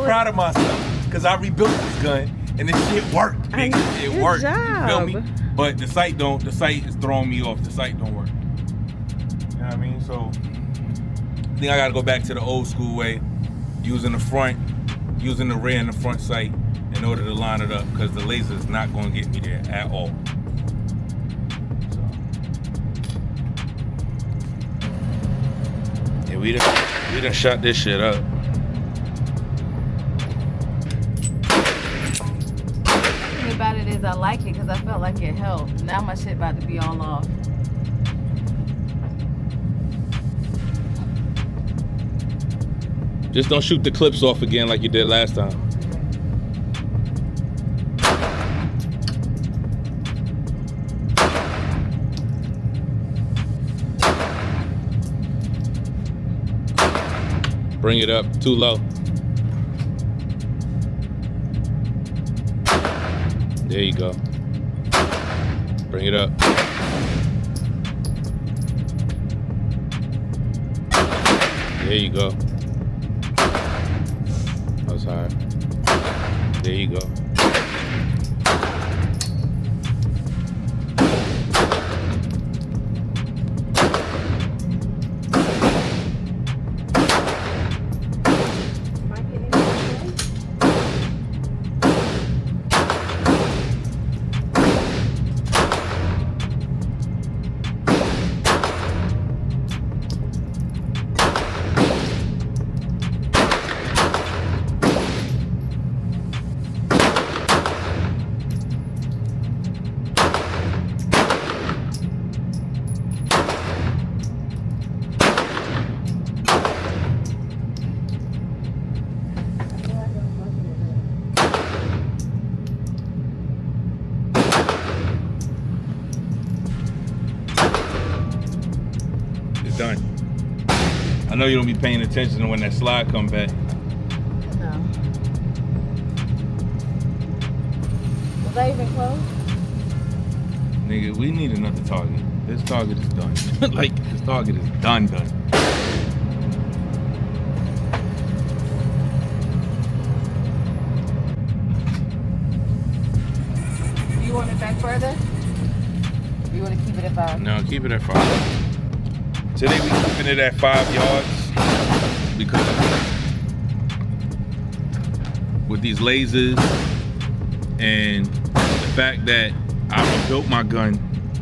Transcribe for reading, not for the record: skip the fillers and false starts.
proud of myself because I rebuilt this gun and this shit worked. Nigga. It worked. You feel me? But the sight don't. The sight is throwing me off. The sight don't work. You know what I mean? So I think I gotta go back to the old school way, using the front, using the rear and the front sight in order to line it up because the laser is not going to get me there at all. So yeah, we done shot this shit up. The thing about it is I like it because I felt like it helped. Now my shit about to be all off. Just don't shoot the clips off again like you did last time. Bring it up, too low. There you go. Bring it up. There you go. That was high. There you go. Done. I know you don't be paying attention to when that slide come back. No. Was that even close? Nigga, we need another target. This target is done. Like, this target is done. Do you want it back further? Or you want to keep it at 5? No, keep it at 5. Today we keeping it at 5 yards because with these lasers and the fact that I rebuilt my gun